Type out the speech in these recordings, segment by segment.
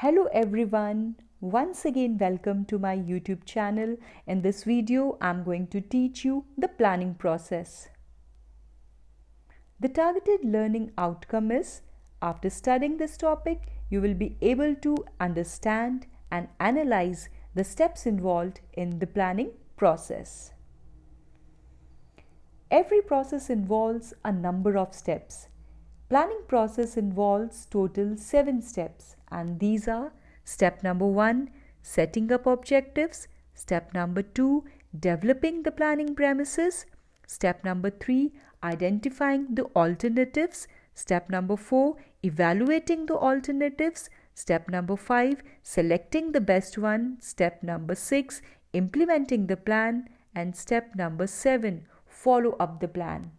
Hello everyone, once again welcome to my YouTube channel. In this video, I'm going to teach you the planning process. The targeted learning outcome is, after studying this topic, you will be able to understand and analyze the steps involved in the planning process. Every process involves a number of steps. Planning process involves total 7 steps, and these are step number 1, setting up objectives, step number 2, developing the planning premises, step number 3, identifying the alternatives, step number 4, evaluating the alternatives, step number 5, selecting the best one, step number 6, implementing the plan, and step number 7, follow up the plan.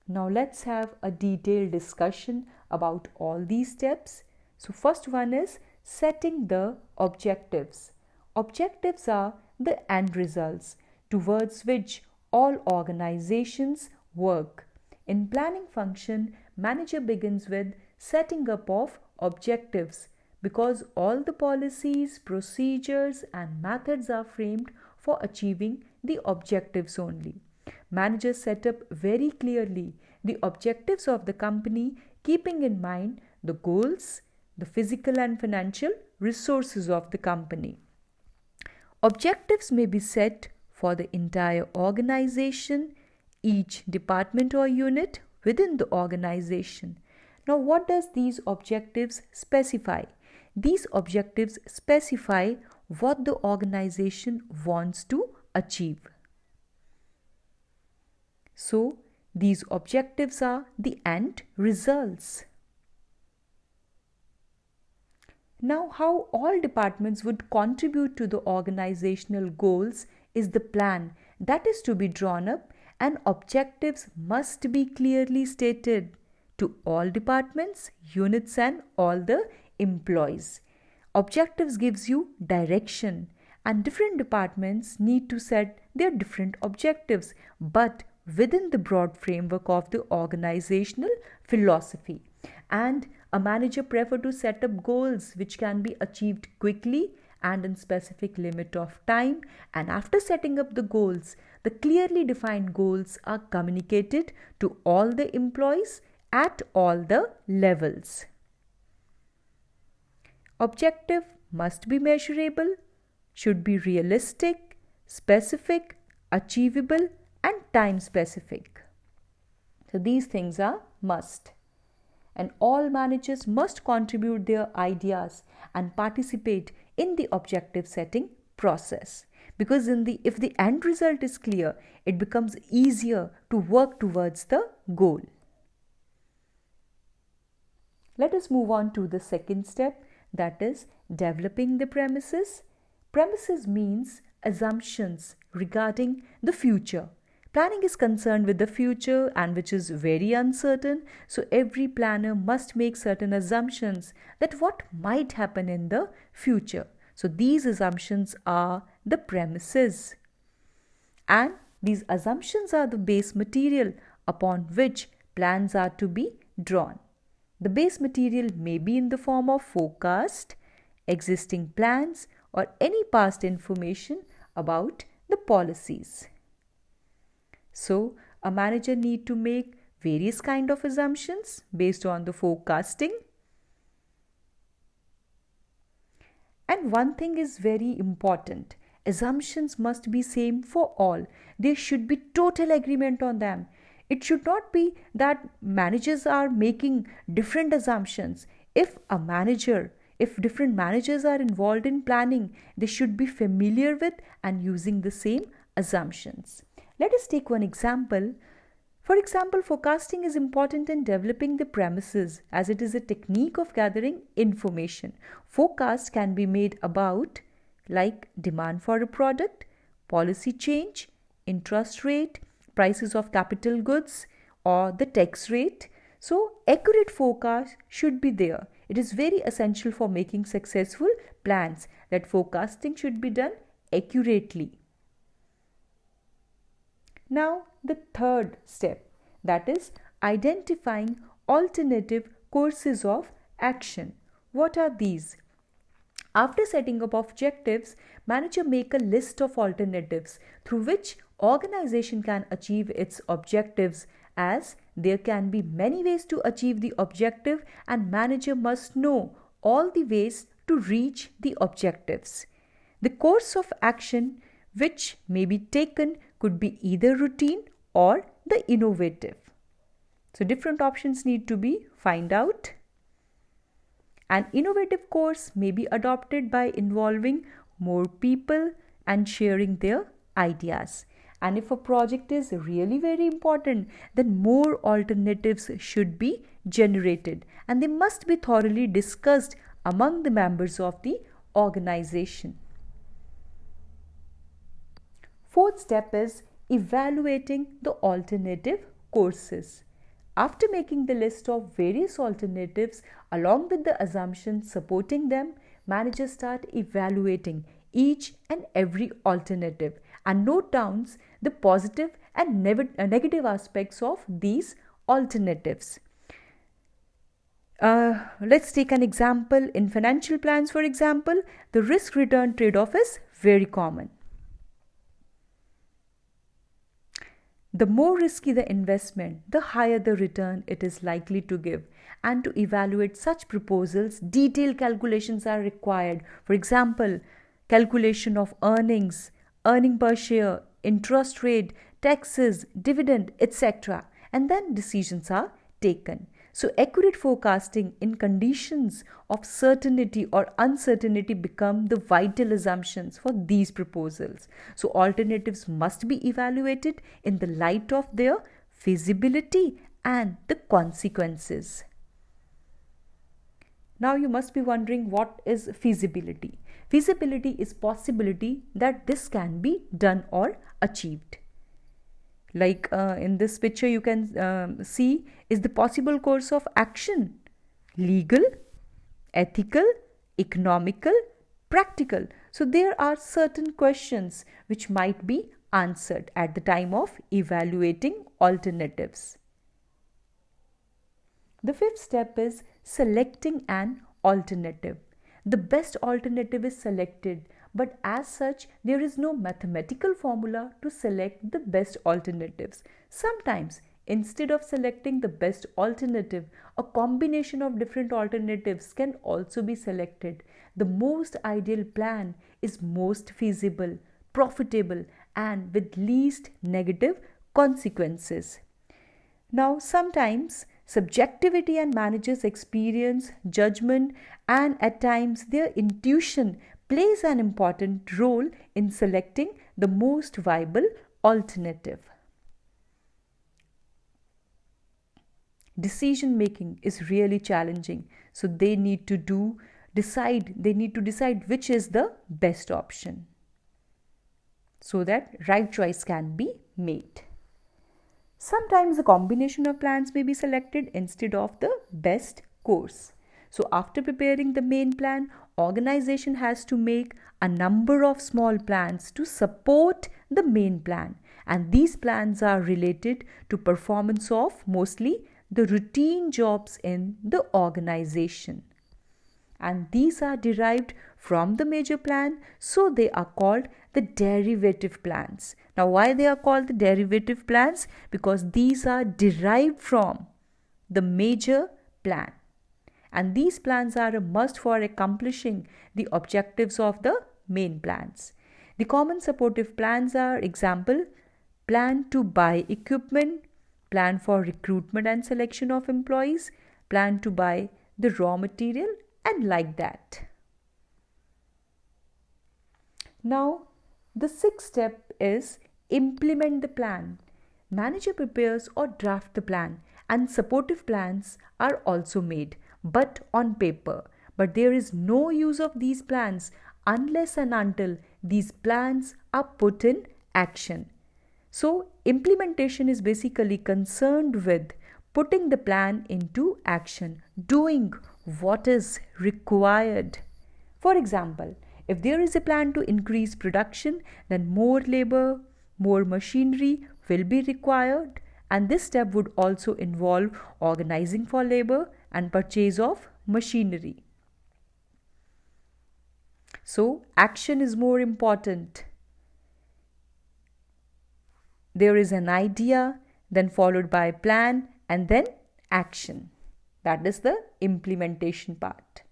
Now let's have a detailed discussion about all these steps. So first one is setting the objectives. Objectives are the end results towards which all organizations work. In planning function, manager begins with setting up of objectives because all the policies, procedures and methods are framed for achieving the objectives only. Managers set up very clearly the objectives of the company, keeping in mind the goals, the physical and financial resources of the company. Objectives may be set for the entire organization, each department or unit within the organization. Now, what does these objectives specify? These objectives specify what the organization wants to achieve. So, these objectives are the end results. Now, how all departments would contribute to the organizational goals is the plan that is to be drawn up, and objectives must be clearly stated to all departments, units and all the employees. Objectives gives you direction, and different departments need to set their different objectives, but within the broad framework of the organizational philosophy. And a manager prefers to set up goals which can be achieved quickly and in specific limit of time. And after setting up the goals, the clearly defined goals are communicated to all the employees at all the levels. Objective must be measurable, should be realistic, specific, achievable and time specific. So these things are must. And all managers must contribute their ideas and participate in the objective setting process. Because if the end result is clear, it becomes easier to work towards the goal. Let us move on to the second step, that is developing the premises. Premises means assumptions regarding the future. Planning is concerned with the future and which is very uncertain. So every planner must make certain assumptions that what might happen in the future. So these assumptions are the premises. And these assumptions are the base material upon which plans are to be drawn. The base material may be in the form of forecast, existing plans, or any past information about the policies. So, a manager need to make various kind of assumptions based on the forecasting. And one thing is very important. Assumptions must be same for all. There should be total agreement on them. It should not be that managers are making different assumptions. If different managers are involved in planning, they should be familiar with and using the same assumptions. Let us take one example. For example, forecasting is important in developing the premises as it is a technique of gathering information. Forecast can be made about like demand for a product, policy change, interest rate, prices of capital goods or the tax rate. So, accurate forecast should be there. It is very essential for making successful plans that forecasting should be done accurately. Now, the third step, that is identifying alternative courses of action. What are these? After setting up objectives, manager make a list of alternatives through which organization can achieve its objectives, as there can be many ways to achieve the objective and manager must know all the ways to reach the objectives. The course of action which may be taken could be either routine or the innovative. So different options need to be find out. An innovative course may be adopted by involving more people and sharing their ideas. And if a project is really very important, then more alternatives should be generated and they must be thoroughly discussed among the members of the organization. Fourth step is evaluating the alternative courses. After making the list of various alternatives along with the assumptions supporting them, managers start evaluating each and every alternative and note down the positive and negative aspects of these alternatives. Let's take an example. In financial plans, for example, the risk-return trade-off is very common. The more risky the investment, the higher the return it is likely to give. And to evaluate such proposals, detailed calculations are required. For example, calculation of earnings, earning per share, interest rate, taxes, dividend, etc. And then decisions are taken. So accurate forecasting in conditions of certainty or uncertainty become the vital assumptions for these proposals. So alternatives must be evaluated in the light of their feasibility and the consequences. Now you must be wondering, what is feasibility? Feasibility is possibility that this can be done or achieved. Like in this picture you can see, is the possible course of action legal, ethical, economical, practical? So there are certain questions which might be answered at the time of evaluating alternatives. The fifth step is selecting an alternative. The best alternative is selected, but as such, there is no mathematical formula to select the best alternatives. Sometimes, instead of selecting the best alternative, a combination of different alternatives can also be selected. The most ideal plan is most feasible, profitable, and with least negative consequences. Now, sometimes subjectivity and managers' experience, judgment, and at times their intuition plays an important role in selecting the most viable alternative. Decision making is really challenging, so they need to decide which is the best option so that right choice can be made. Sometimes a combination of plans may be selected instead of the best course. So after preparing the main plan, organization has to make a number of small plans to support the main plan, and these plans are related to performance of mostly the routine jobs in the organization, and these are derived from the major plan, so they are called the derivative plans. Now why they are called the derivative plans? Because these are derived from the major plan, and these plans are a must for accomplishing the objectives of the main plans. The common supportive plans are, example, plan to buy equipment, plan for recruitment and selection of employees, plan to buy the raw material, and like that. Now, the sixth step is implement the plan. Manager prepares or draft the plan, and supportive plans are also made, but on paper. But there is no use of these plans unless and until these plans are put in action. So, implementation is basically concerned with putting the plan into action, doing what is required. For example, if there is a plan to increase production, then more labor, more machinery will be required, and this step would also involve organizing for labor and purchase of machinery. So action is more important. There is an idea, then followed by plan, and then action. That is the implementation part.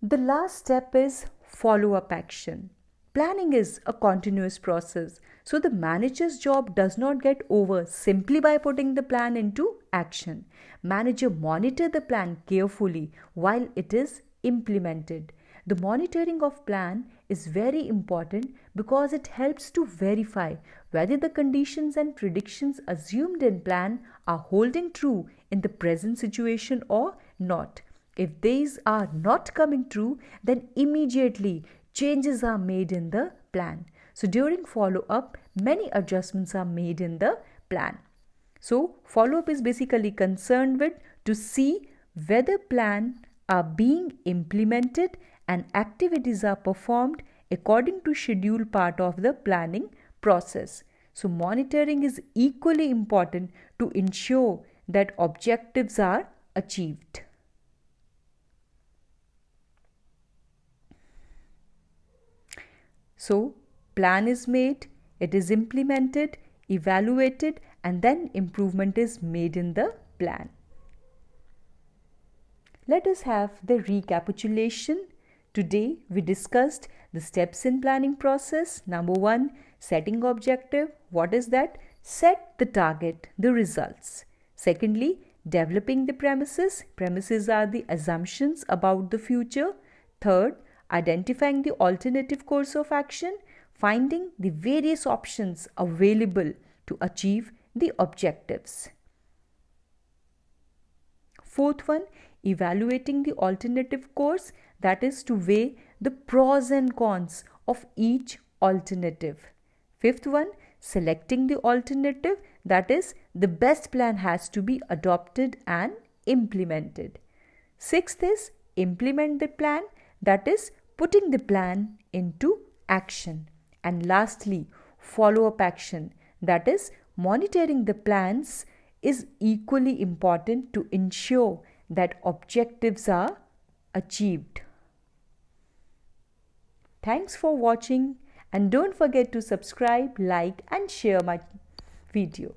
The last step is follow-up action. Planning is a continuous process, so the manager's job does not get over simply by putting the plan into action. Manager monitor the plan carefully while it is implemented. The monitoring of plan is very important because it helps to verify whether the conditions and predictions assumed in plan are holding true in the present situation or not. If these are not coming true, then immediately changes are made in the plan. So during follow-up, many adjustments are made in the plan. So follow-up is basically concerned with to see whether plan are being implemented and activities are performed according to schedule part of the planning process. So monitoring is equally important to ensure that objectives are achieved. So plan is made, it is implemented, evaluated, and then improvement is made in the plan. Let us have the recapitulation. Today we discussed the steps in planning process. Number 1, setting objective. What is that? Set the target, the results. Secondly, developing the premises. Premises are the assumptions about the future. Third, identifying the alternative course of action, finding the various options available to achieve the objectives. Fourth one, evaluating the alternative course, that is to weigh the pros and cons of each alternative. Fifth one, selecting the alternative, that is the best plan has to be adopted and implemented. Sixth is implement the plan, that is putting the plan into action. And lastly, follow-up action, that is monitoring the plans is equally important to ensure that objectives are achieved. Thanks for watching, and don't forget to subscribe, like and share my video.